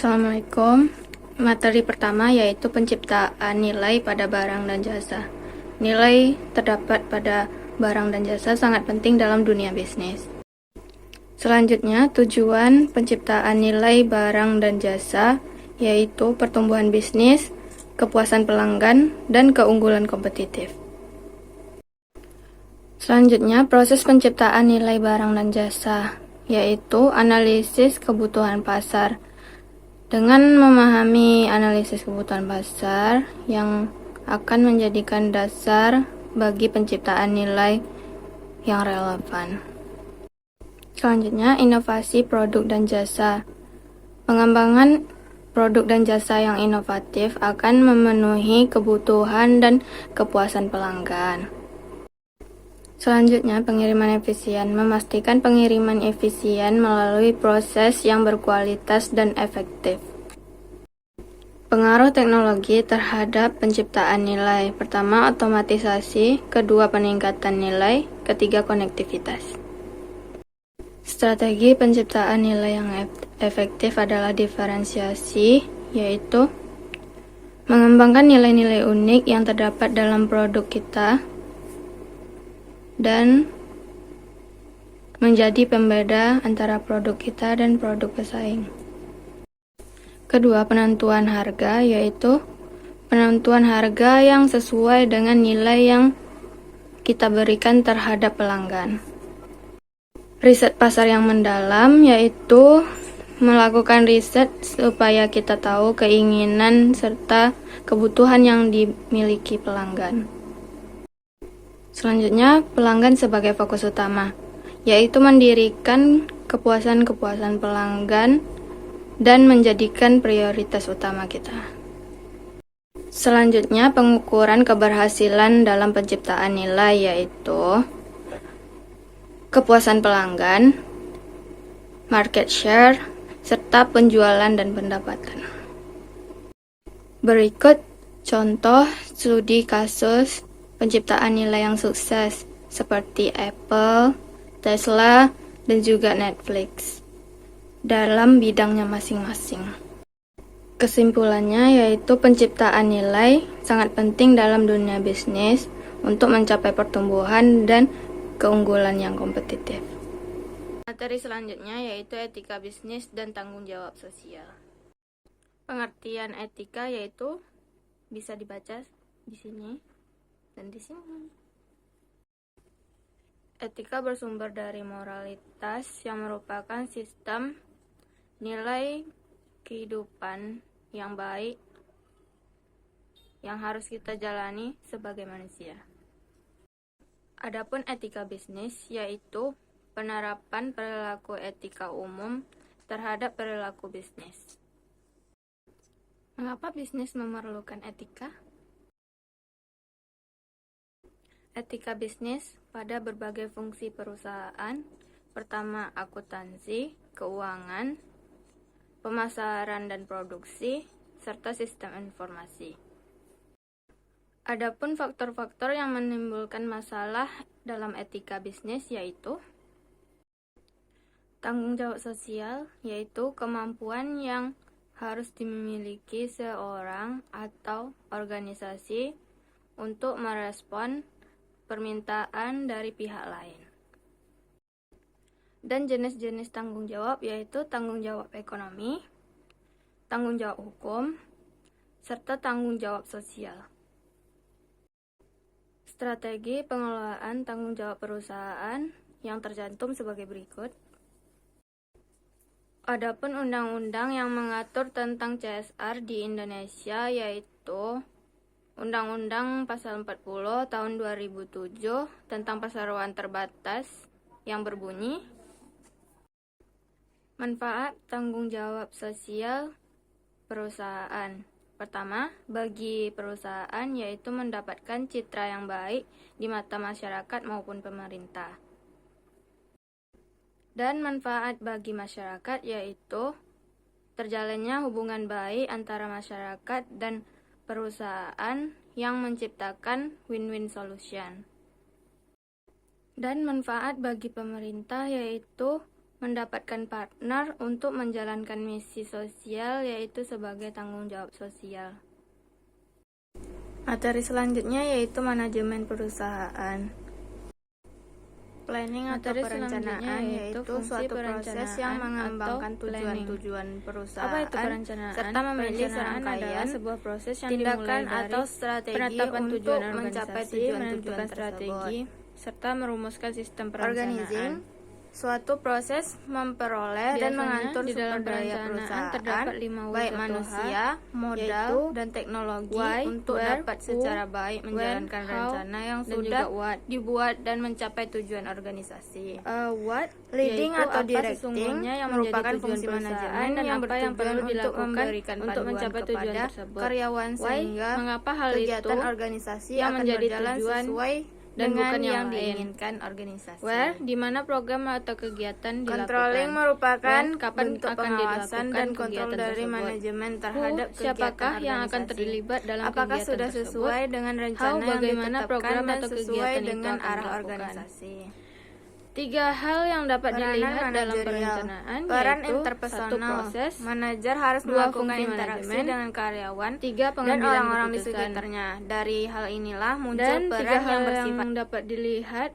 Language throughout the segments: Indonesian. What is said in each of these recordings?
Assalamualaikum. Materi pertama yaitu penciptaan nilai pada barang dan jasa. Nilai terdapat pada barang dan jasa sangat penting dalam dunia bisnis. Selanjutnya, tujuan penciptaan nilai barang dan jasa yaitu pertumbuhan bisnis, kepuasan pelanggan, dan keunggulan kompetitif. Selanjutnya, proses penciptaan nilai barang dan jasa yaitu analisis kebutuhan pasar. Dengan memahami analisis kebutuhan pasar yang akan menjadikan dasar bagi penciptaan nilai yang relevan. Selanjutnya, inovasi produk dan jasa. Pengembangan produk dan jasa yang inovatif akan memenuhi kebutuhan dan kepuasan pelanggan. Selanjutnya, pengiriman efisien. Memastikan pengiriman efisien melalui proses yang berkualitas dan efektif. Pengaruh teknologi terhadap penciptaan nilai. Pertama, otomatisasi. Kedua, peningkatan nilai. Ketiga, konektivitas. Strategi penciptaan nilai yang efektif adalah diferensiasi, yaitu mengembangkan nilai-nilai unik yang terdapat dalam produk kita dan menjadi pembeda antara produk kita dan produk pesaing. Kedua, penentuan harga, yaitu penentuan harga yang sesuai dengan nilai yang kita berikan terhadap pelanggan. Riset pasar yang mendalam, yaitu melakukan riset supaya kita tahu keinginan serta kebutuhan yang dimiliki pelanggan. Selanjutnya, pelanggan sebagai fokus utama, yaitu mendirikan kepuasan-kepuasan pelanggan dan menjadikan prioritas utama kita. Selanjutnya, pengukuran keberhasilan dalam penciptaan nilai, yaitu kepuasan pelanggan, market share, serta penjualan dan pendapatan. Berikut contoh studi kasus penciptaan nilai yang sukses seperti Apple, Tesla, dan juga Netflix dalam bidangnya masing-masing. Kesimpulannya yaitu penciptaan nilai sangat penting dalam dunia bisnis untuk mencapai pertumbuhan dan keunggulan yang kompetitif. Materi selanjutnya yaitu etika bisnis dan tanggung jawab sosial. Pengertian etika yaitu bisa dibaca di sini dan di sini. Etika bersumber dari moralitas yang merupakan sistem nilai kehidupan yang baik yang harus kita jalani sebagai manusia. Adapun etika bisnis yaitu penerapan perilaku etika umum terhadap perilaku bisnis. Mengapa bisnis memerlukan etika? Etika bisnis pada berbagai fungsi perusahaan. Pertama, akuntansi, keuangan, pemasaran dan produksi, serta sistem informasi. Adapun faktor-faktor yang menimbulkan masalah dalam etika bisnis yaitu tanggung jawab sosial, yaitu kemampuan yang harus dimiliki seorang atau organisasi untuk merespon permintaan dari pihak lain. Dan jenis-jenis tanggung jawab yaitu tanggung jawab ekonomi, tanggung jawab hukum, serta tanggung jawab sosial. Strategi pengelolaan tanggung jawab perusahaan yang tercantum sebagai berikut. Adapun undang-undang yang mengatur tentang CSR di Indonesia yaitu Undang-Undang Pasal 40 Tahun 2007 tentang perseroan terbatas yang berbunyi manfaat tanggung jawab sosial perusahaan. Pertama, bagi perusahaan yaitu mendapatkan citra yang baik di mata masyarakat maupun pemerintah. Dan manfaat bagi masyarakat yaitu terjalinnya hubungan baik antara masyarakat dan perusahaan yang menciptakan win-win solution. Dan manfaat bagi pemerintah yaitu mendapatkan partner untuk menjalankan misi sosial, yaitu sebagai tanggung jawab sosial. Materi selanjutnya yaitu manajemen perusahaan. Planning atau perencanaan yaitu suatu proses yang mengembangkan tujuan-tujuan perusahaan. Apa itu perencanaan? Serta memilih serangkaian sebuah proses yang tindakan dimulai atau dari strategi penetapan untuk tujuan mencapai organisasi, tujuan-tujuan menentukan tersebut. strategi, serta merumuskan sistem Organizing, perencanaan. suatu proses memperoleh dan Biasanya, mengatur di dalam sumber daya perencanaan perusahaan, terdapat 5 baik W1H, manusia, modal, yaitu dan teknologi why, untuk where, dapat who, secara baik when, menjalankan how, rencana yang dan sudah juga what. dibuat dan mencapai tujuan organisasi. What, Leading yaitu atau apa directing sesungguhnya yang merupakan menjadi tujuan fungsi perusahaan manajemen dan yang apa yang perlu bertujuan untuk dilakukan memberikan untuk panduan mencapai tujuan kepada tersebut. karyawan Why, sehingga mengapa hal kegiatan itu organisasi yang akan menjadi berjalan tujuan sesuai dan dengan bukan yang yang lain. diinginkan organisasi. Where, di mana program atau kegiatan Controlling dilakukan. merupakan When, kapan bentuk akan pengawasan dilakukan dan kontrol kegiatan dari tersebut. manajemen Who, terhadap siapakah kegiatan yang akan organisasi. terlibat dalam Apakah kegiatan sudah tersebut? sesuai dengan rencana How, yang bagaimana ditetapkan program dan atau sesuai kegiatan itu dengan akan arah dilakukan. organisasi. 3 hal yang dapat Peranan dilihat dalam manajerial. perencanaan Peran yaitu interpersonal. 1 proses, Manajer harus 2 melakukan fungsi interaksi manajemen, dengan karyawan 3 dan pengambilan orang-orang di keputusan. sekitarnya. Dari hal inilah muncul Dan 3 peran hal yang bersifat. yang dapat dilihat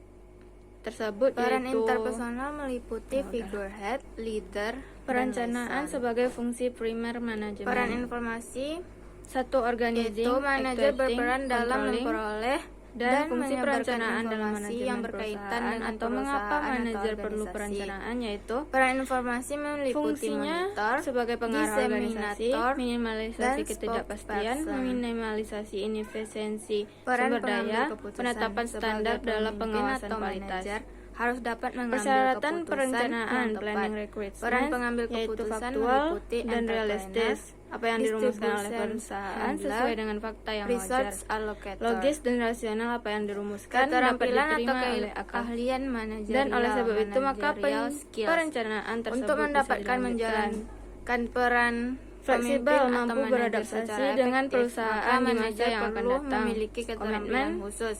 tersebut Peran yaitu interpersonal meliputi figurehead, leader, perencanaan dan liaison. sebagai fungsi primer manajemen. Peran informasi 1 organizing, itu manajer actuating, berperan dalam controlling, memperoleh dan menyebarkan fungsi perencanaan dalam informasi manajemen yang berkaitan perusahaan dengan atau mengapa perusahaan atau manajer perlu organisasi. perencanaan yaitu Peran informasi meliputi fungsinya monitor, sebagai pengarah organisasi, diseminator, minimalisasi dan ketidakpastian, spokesperson. minimalisasi inefisiensi Peran sumber pengambil daya, keputusan penetapan sebagai standar dalam pemimpin pengawasan atau kualitas. manajer harus dapat mengambil Persyaratan keputusan perencanaan, yang tepat. planning recruitment, Peran pengambil yaitu keputusan faktual meliputi dan entrepreneur, realistis, apa yang dirumuskan oleh distribution perusahaan handler, sesuai dengan fakta yang wajar. research allocator. Logis dan rasional apa yang dirumuskan dapat Keterampilan atau diterima oleh akal. keahlian manajerial. Dan oleh sebab itu maka managerial skills. perencanaan tersebut Untuk mendapatkan bisa dilanjutkan. menjalankan peran Fleksibel, pemimpin mampu atau manajer beradaptasi secara dengan efektif, perusahaan maka di masa manajer yang akan perlu datang. memiliki keterampilan Komitmen khusus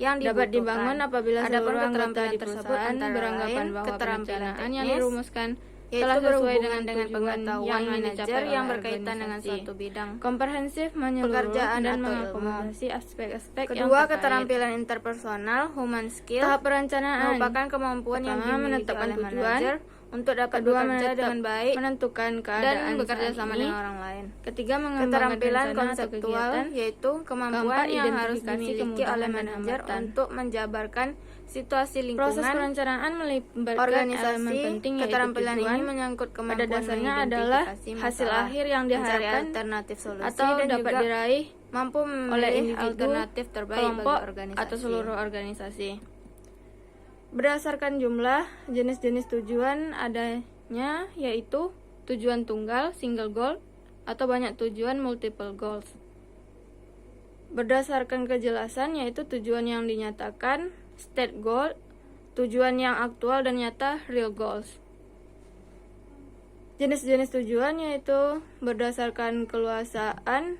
yang dapat dibutuhkan. dibangun apabila Adapun seluruh anggota keterampilan di tersebut perusahaan antara beranggapan lain bahwa keterampilan perencanaan yang teknis, dirumuskan yaitu telah sesuai berhubungan dengan tujuan pengetahuan yang manajer dicapai yang oleh berkaitan dengan organisasi. suatu bidang Komprehensif, menyeluruh, pekerjaan dan atau ilmu. mengakomodasi aspek-aspek yang Kedua, terkait. keterampilan interpersonal, human skill, Tahap perencanaan merupakan kemampuan yang pertama, dimiliki menetapkan oleh tujuan. manajer untuk dapat Kedua, bekerja dengan baik menentukan dan keadaan bekerja saat sama ini. dengan orang lain. Ketiga, mengembangkan Keterampilan rencana atau konseptual kegiatan. yaitu kemampuan Keempat, yang harus identifikasi dimiliki kemudahan oleh dan manajer hambatan. untuk menjabarkan situasi Proses lingkungan perencanaan melibatkan elemen organisasi. penting yaitu Keterampilan tujuan. ini menyangkut Pada kemampuan dasarnya adalah mengidentifikasi hasil masalah, akhir yang mencari diharapkan alternatif solusi atau dan dapat juga diraih mampu oleh memilih individu, alternatif terbaik kelompok, bagi organisasi. atau seluruh organisasi. Berdasarkan jumlah jenis-jenis tujuan adanya yaitu tujuan tunggal single goal atau banyak tujuan multiple goals. Berdasarkan kejelasan yaitu tujuan yang dinyatakan state goal, tujuan yang aktual dan nyata real goals. Jenis-jenis tujuan yaitu berdasarkan keluasaan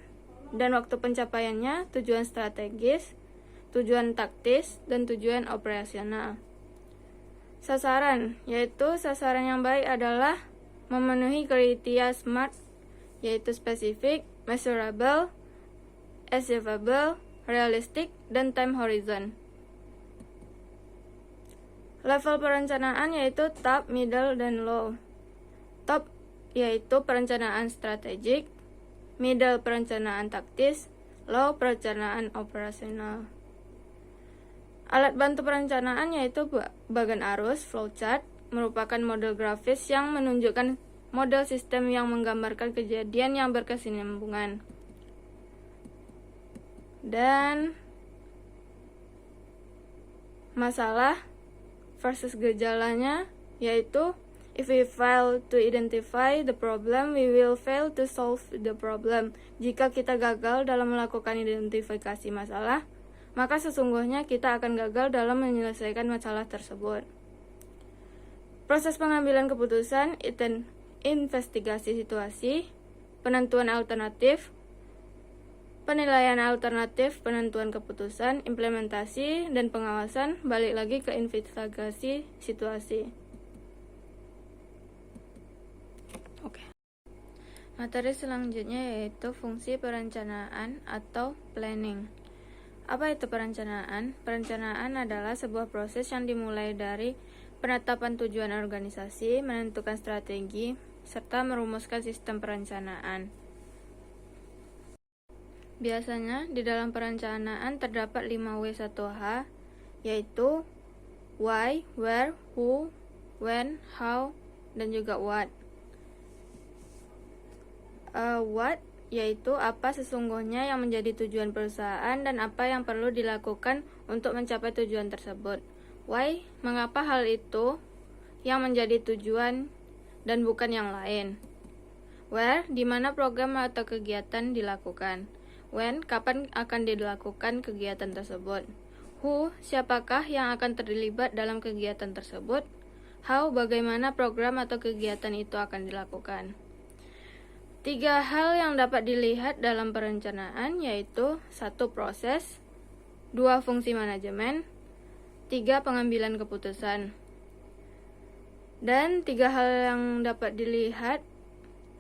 dan waktu pencapaiannya, tujuan strategis, tujuan taktis, dan tujuan operasional. Sasaran, yaitu sasaran yang baik adalah memenuhi kriteria SMART, yaitu spesifik, measurable, achievable, realistic, dan time horizon. Level perencanaan yaitu top, middle, dan low. Top yaitu perencanaan strategik, middle perencanaan taktis, low perencanaan operasional. Alat bantu perencanaan yaitu bagan arus, flowchart, merupakan model grafis yang menunjukkan model sistem yang menggambarkan kejadian yang berkesinambungan. Dan masalah versus gejalanya yaitu if we fail to identify the problem, we will fail to solve the problem. Jika kita gagal dalam melakukan identifikasi masalah, maka sesungguhnya kita akan gagal dalam menyelesaikan masalah tersebut. Proses pengambilan keputusan, investigasi situasi, penentuan alternatif, penilaian alternatif, penentuan keputusan, implementasi, dan pengawasan, balik lagi ke investigasi situasi. Oke. Materi selanjutnya yaitu fungsi perencanaan atau planning. Apa itu perencanaan? Perencanaan adalah sebuah proses yang dimulai dari penetapan tujuan organisasi, menentukan strategi, serta merumuskan sistem perencanaan. Biasanya di dalam perencanaan terdapat 5W1H, yaitu why, where, who, when, how, dan juga what. What yaitu apa sesungguhnya yang menjadi tujuan perusahaan dan apa yang perlu dilakukan untuk mencapai tujuan tersebut. Why, mengapa hal itu yang menjadi tujuan dan bukan yang lain. Where, di mana program atau kegiatan dilakukan. When, kapan akan dilakukan kegiatan tersebut. Who, siapakah yang akan terlibat dalam kegiatan tersebut. How, bagaimana program atau kegiatan itu akan dilakukan. 3 hal yang dapat dilihat dalam perencanaan yaitu 1. Proses, 2. Fungsi manajemen, 3. Pengambilan keputusan. Dan 3 hal yang dapat dilihat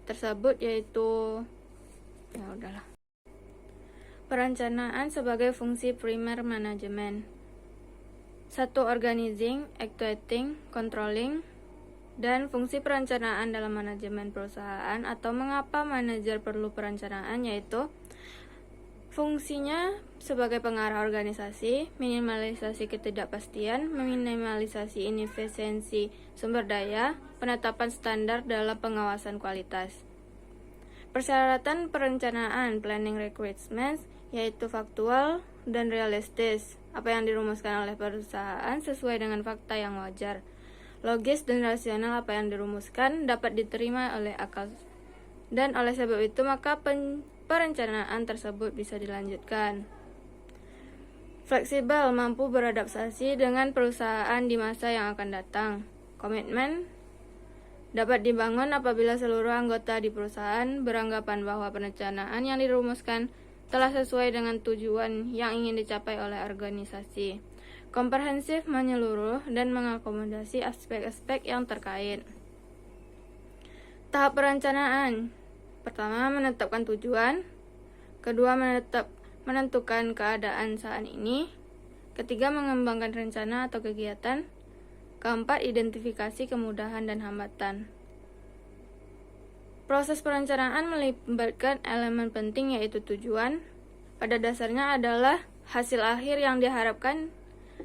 tersebut yaitu perencanaan sebagai fungsi primer manajemen. 1. Organizing, actuating, controlling. Dan fungsi perencanaan dalam manajemen perusahaan atau mengapa manajer perlu perencanaan yaitu fungsinya sebagai pengarah organisasi, minimalisasi ketidakpastian, meminimalisasi inefisiensi sumber daya, penetapan standar dalam pengawasan kualitas. Persyaratan perencanaan planning requirements yaitu faktual dan realistis, apa yang dirumuskan oleh perusahaan sesuai dengan fakta yang wajar. Logis dan rasional, apa yang dirumuskan dapat diterima oleh akal. Dan oleh sebab itu maka perencanaan tersebut bisa dilanjutkan. Fleksibel, mampu beradaptasi dengan perusahaan di masa yang akan datang. Komitmen dapat dibangun apabila seluruh anggota di perusahaan beranggapan bahwa perencanaan yang dirumuskan telah sesuai dengan tujuan yang ingin dicapai oleh organisasi. Komprehensif, menyeluruh, dan mengakomodasi aspek-aspek yang terkait. Tahap perencanaan. Pertama, menetapkan tujuan. Kedua, menentukan keadaan saat ini. Ketiga, mengembangkan rencana atau kegiatan. Keempat, identifikasi kemudahan dan hambatan. Proses perencanaan melibatkan elemen penting yaitu tujuan. Pada dasarnya adalah hasil akhir yang diharapkan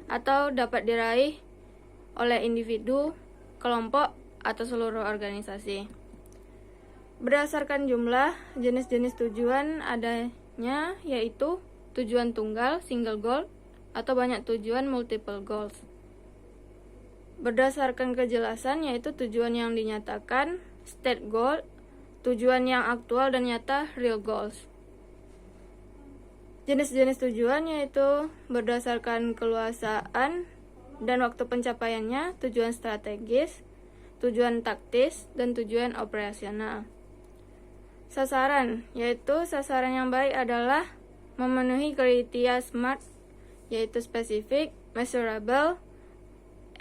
atau dapat diraih oleh individu, kelompok, atau seluruh organisasi. Berdasarkan jumlah, jenis-jenis tujuan adanya yaitu tujuan tunggal, single goal, atau banyak tujuan, multiple goals. Berdasarkan kejelasan yaitu tujuan yang dinyatakan, state goal, tujuan yang aktual dan nyata, real goals. Jenis-jenis tujuan yaitu berdasarkan keluasaan dan waktu pencapaiannya, tujuan strategis, tujuan taktis, dan tujuan operasional. Sasaran, yaitu sasaran yang baik adalah memenuhi kriteria SMART, yaitu spesifik, measurable,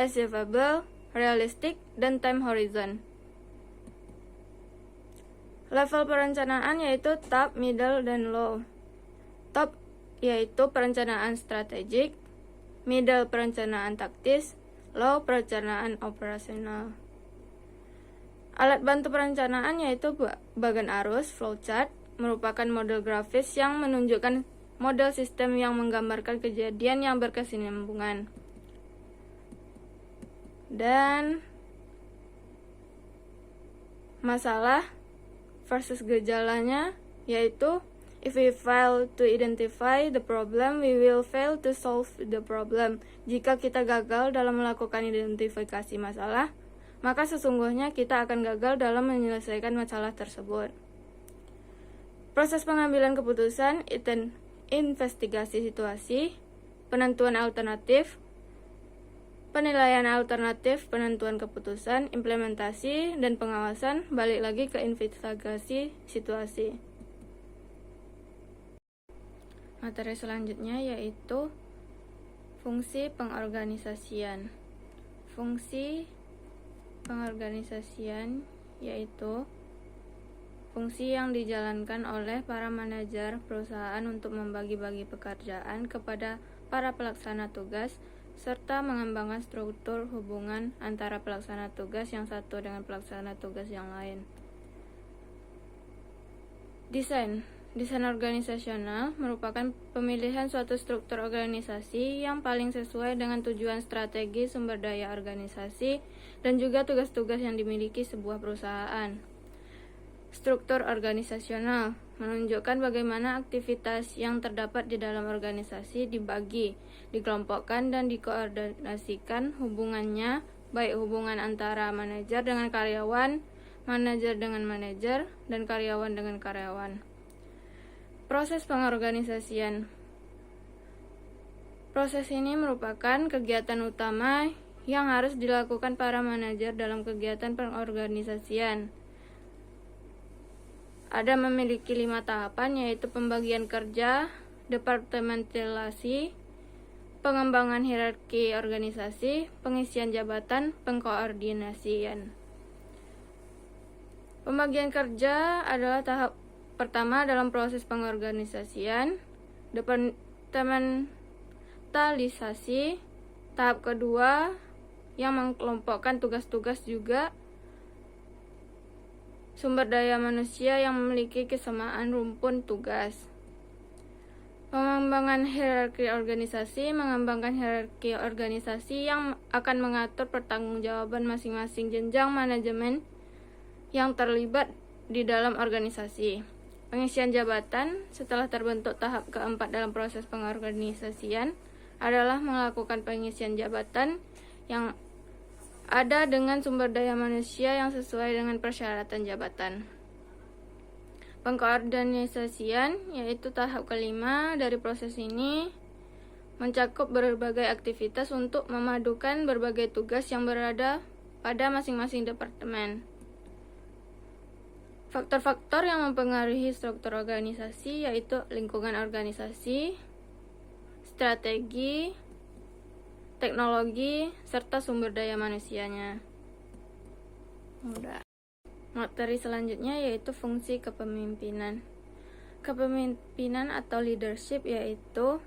achievable, realistic, dan time horizon. Level perencanaan yaitu top, middle, dan low. Top yaitu perencanaan strategik, middle perencanaan taktis, low perencanaan operasional. Alat bantu perencanaan yaitu bagan arus, flowchart, merupakan model grafis yang menunjukkan model sistem yang menggambarkan kejadian yang berkesinambungan. Dan masalah versus gejalanya yaitu if we fail to identify the problem, we will fail to solve the problem. Jika kita gagal dalam melakukan identifikasi masalah, maka sesungguhnya kita akan gagal dalam menyelesaikan masalah tersebut. Proses pengambilan keputusan, investigasi situasi, penentuan alternatif, penilaian alternatif, penentuan keputusan, implementasi, dan pengawasan, balik lagi ke investigasi situasi. Materi selanjutnya yaitu fungsi pengorganisasian. Fungsi pengorganisasian yaitu Fungsi yang dijalankan oleh para manajer perusahaan untuk membagi-bagi pekerjaan kepada para pelaksana tugas, serta mengembangkan struktur hubungan antara pelaksana tugas yang satu dengan pelaksana tugas yang lain. Desain organisasional merupakan pemilihan suatu struktur organisasi yang paling sesuai dengan tujuan strategi sumber daya organisasi dan juga tugas-tugas yang dimiliki sebuah perusahaan. Struktur organisasional menunjukkan bagaimana aktivitas yang terdapat di dalam organisasi dibagi, dikelompokkan, dan dikoordinasikan hubungannya, baik hubungan antara manajer dengan karyawan, manajer dengan manajer, dan karyawan dengan karyawan. Proses pengorganisasian. Proses ini merupakan kegiatan utama yang harus dilakukan para manajer dalam kegiatan pengorganisasian. Ada memiliki 5 tahapan, yaitu pembagian kerja, departementalisasi, pengembangan hierarki organisasi, pengisian jabatan, pengkoordinasian. Pembagian kerja adalah tahap pertama dalam proses pengorganisasian. Departementalisasi, tahap kedua yang mengkelompokkan tugas-tugas juga. Sumber daya manusia yang memiliki kesamaan rumpun tugas. Pengembangan hierarki organisasi mengembangkan hierarki organisasi yang akan mengatur pertanggungjawaban masing-masing jenjang manajemen yang terlibat di dalam organisasi. Pengisian jabatan setelah terbentuk tahap keempat dalam proses pengorganisasian adalah melakukan pengisian jabatan yang ada dengan sumber daya manusia yang sesuai dengan persyaratan jabatan. Pengkoordinasian, yaitu tahap kelima dari proses ini, mencakup berbagai aktivitas untuk memadukan berbagai tugas yang berada pada masing-masing departemen. Faktor-faktor yang mempengaruhi struktur organisasi yaitu lingkungan organisasi, strategi, teknologi, serta sumber daya manusianya. Materi selanjutnya yaitu fungsi kepemimpinan. Kepemimpinan atau leadership yaitu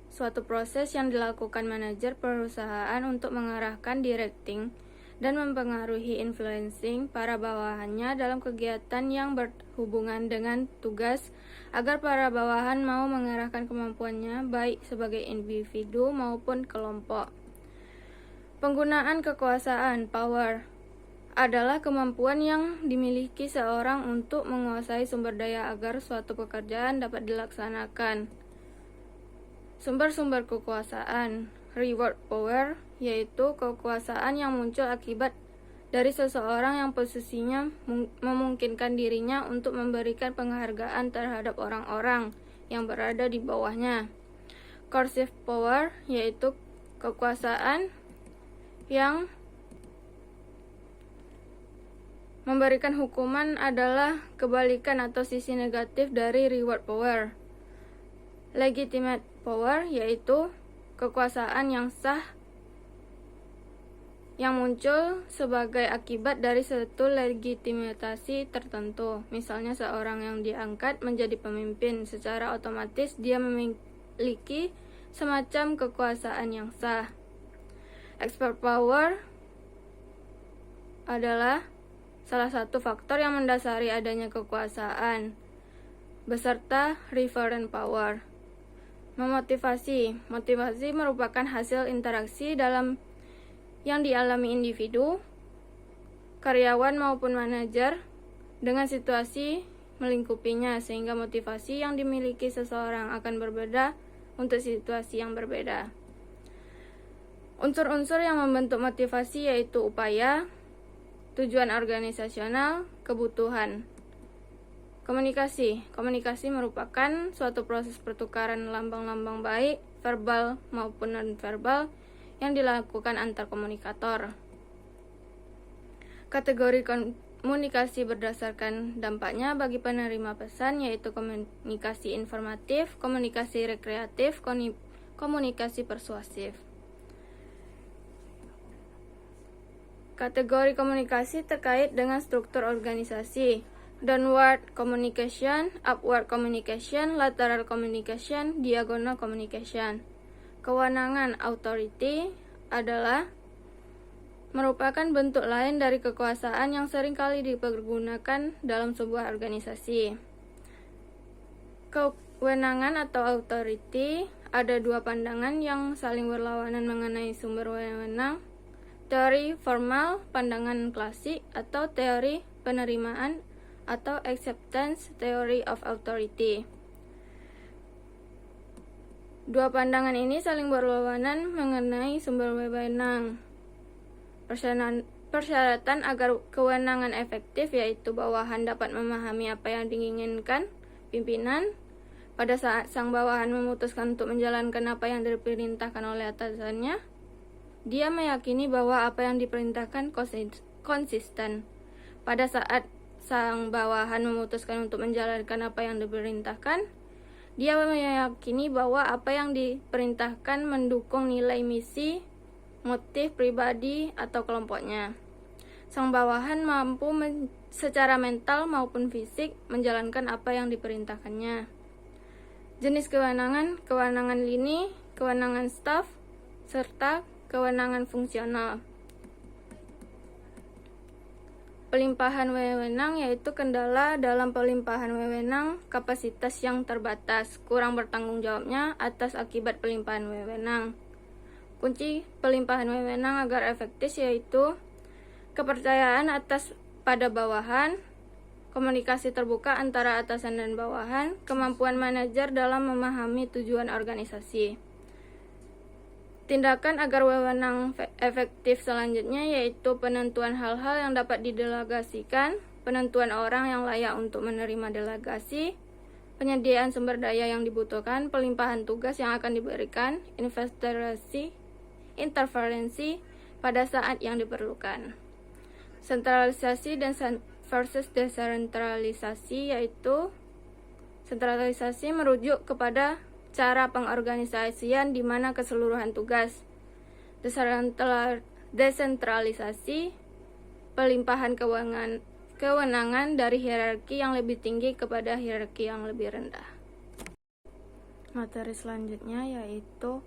suatu proses yang dilakukan manajer perusahaan untuk mengarahkan, directing, dan mempengaruhi influencing para bawahannya dalam kegiatan yang berhubungan dengan tugas agar para bawahan mau mengarahkan kemampuannya baik sebagai individu maupun kelompok. Penggunaan kekuasaan, power, adalah kemampuan yang dimiliki seorang untuk menguasai sumber daya agar suatu pekerjaan dapat dilaksanakan. Sumber-sumber kekuasaan. Reward power, yaitu kekuasaan yang muncul akibat dari seseorang yang posisinya memungkinkan dirinya untuk memberikan penghargaan terhadap orang-orang yang berada di bawahnya. Coercive power, yaitu kekuasaan yang memberikan hukuman adalah kebalikan atau sisi negatif dari reward power. Legitimate power, yaitu kekuasaan yang sah yang muncul sebagai akibat dari suatu legitimasi tertentu. Misalnya seorang yang diangkat menjadi pemimpin, secara otomatis dia memiliki semacam kekuasaan yang sah. Expert power adalah salah satu faktor yang mendasari adanya kekuasaan, beserta referent power. Memotivasi. Motivasi merupakan hasil interaksi dalam yang dialami individu, karyawan maupun manajer dengan situasi melingkupinya, sehingga motivasi yang dimiliki seseorang akan berbeda untuk situasi yang berbeda. Unsur-unsur yang membentuk motivasi yaitu upaya, tujuan organisasional, kebutuhan. Komunikasi. Komunikasi merupakan suatu proses pertukaran lambang-lambang baik, verbal maupun non-verbal yang dilakukan antar komunikator. Kategori komunikasi berdasarkan dampaknya bagi penerima pesan yaitu komunikasi informatif, komunikasi rekreatif, komunikasi persuasif. Kategori komunikasi terkait dengan struktur organisasi. downward communication, upward communication, lateral communication, diagonal communication. Kewenangan authority adalah merupakan bentuk lain dari kekuasaan yang seringkali dipergunakan dalam sebuah organisasi. Kewenangan atau authority ada dua pandangan yang saling berlawanan mengenai sumber wewenang. Teori formal, pandangan klasik, atau teori penerimaan atau acceptance theory of authority. Dua pandangan ini saling berlawanan mengenai sumber wewenang. Persyaratan agar kewenangan efektif yaitu bawahan dapat memahami apa yang diinginkan pimpinan. Pada saat sang bawahan memutuskan untuk menjalankan apa yang diperintahkan oleh atasannya, dia meyakini bahwa apa yang diperintahkan konsisten. Pada saat sang bawahan memutuskan untuk menjalankan apa yang diperintahkan, dia meyakini bahwa apa yang diperintahkan mendukung nilai misi, motif pribadi atau kelompoknya. Sang bawahan mampu secara mental maupun fisik menjalankan apa yang diperintahkannya. Jenis kewenangan, kewenangan lini, kewenangan staf, serta kewenangan fungsional. Pelimpahan wewenang yaitu kendala dalam pelimpahan wewenang, kapasitas yang terbatas, kurang bertanggung jawabnya atas akibat pelimpahan wewenang. Kunci pelimpahan wewenang agar efektif yaitu kepercayaan pada bawahan, komunikasi terbuka antara atasan dan bawahan, kemampuan manajer dalam memahami tujuan organisasi. Tindakan agar wewenang efektif selanjutnya yaitu penentuan hal-hal yang dapat didelegasikan, penentuan orang yang layak untuk menerima delegasi, penyediaan sumber daya yang dibutuhkan, pelimpahan tugas yang akan diberikan, interferensi pada saat yang diperlukan. Sentralisasi dan versus desentralisasi yaitu sentralisasi merujuk kepada cara pengorganisasian di mana keseluruhan tugas. Desentralisasi pelimpahan kewenangan dari hierarki yang lebih tinggi kepada hierarki yang lebih rendah. Materi selanjutnya yaitu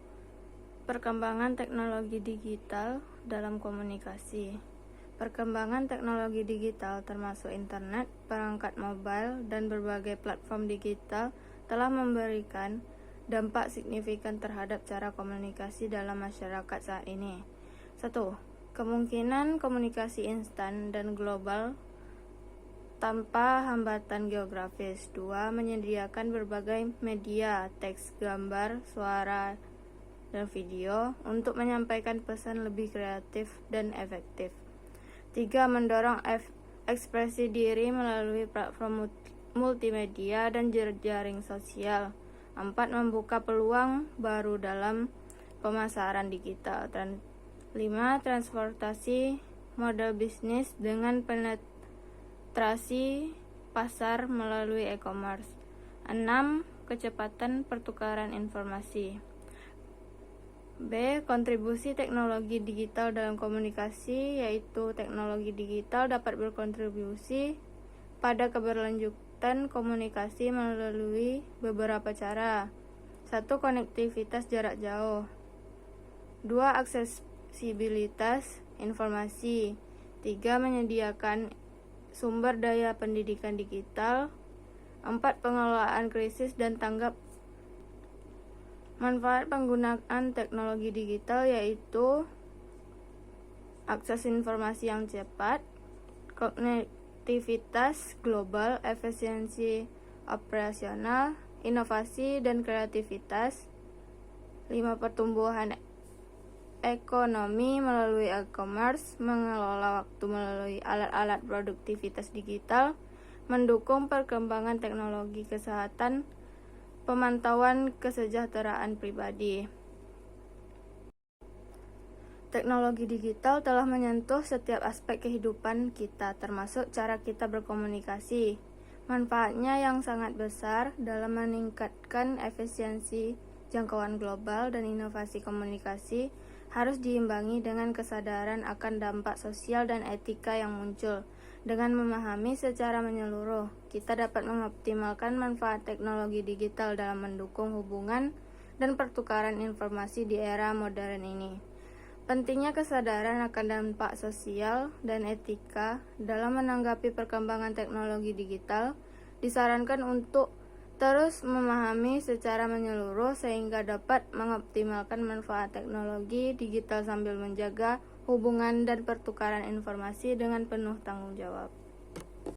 perkembangan teknologi digital dalam komunikasi. Perkembangan teknologi digital termasuk internet, perangkat mobile, dan berbagai platform digital telah memberikan dampak signifikan terhadap cara komunikasi dalam masyarakat saat ini. 1. Kemungkinan komunikasi instan dan global tanpa hambatan geografis. 2. Menyediakan berbagai media, teks, gambar, suara, dan video untuk menyampaikan pesan lebih kreatif dan efektif. 3. Mendorong ekspresi diri melalui platform multimedia dan jejaring sosial. 4. Membuka peluang baru dalam pemasaran digital. 5. Transportasi model bisnis dengan penetrasi pasar melalui e-commerce. 6. Kecepatan pertukaran informasi. B. Kontribusi teknologi digital dalam komunikasi, yaitu teknologi digital dapat berkontribusi pada keberlanjutan komunikasi melalui beberapa cara. 1. Konektivitas jarak jauh. 2. Aksesibilitas informasi. 3. Menyediakan sumber daya pendidikan digital. 4. Pengelolaan krisis dan tanggap. Manfaat penggunaan teknologi digital yaitu akses informasi yang cepat, konektivitas global, efisiensi operasional, inovasi dan kreativitas. 5. Pertumbuhan ekonomi melalui e-commerce, mengelola waktu melalui alat-alat produktivitas digital, mendukung perkembangan teknologi kesehatan, pemantauan kesejahteraan pribadi. Teknologi digital telah menyentuh setiap aspek kehidupan kita, termasuk cara kita berkomunikasi. Manfaatnya yang sangat besar dalam meningkatkan efisiensi, jangkauan global, dan inovasi komunikasi harus diimbangi dengan kesadaran akan dampak sosial dan etika yang muncul Dengan memahami secara menyeluruh, kita dapat mengoptimalkan manfaat teknologi digital dalam mendukung hubungan dan pertukaran informasi di era modern ini. Pentingnya kesadaran akan dampak sosial dan etika dalam menanggapi perkembangan teknologi digital disarankan untuk terus memahami secara menyeluruh sehingga dapat mengoptimalkan manfaat teknologi digital sambil menjaga hubungan dan pertukaran informasi dengan penuh tanggung jawab.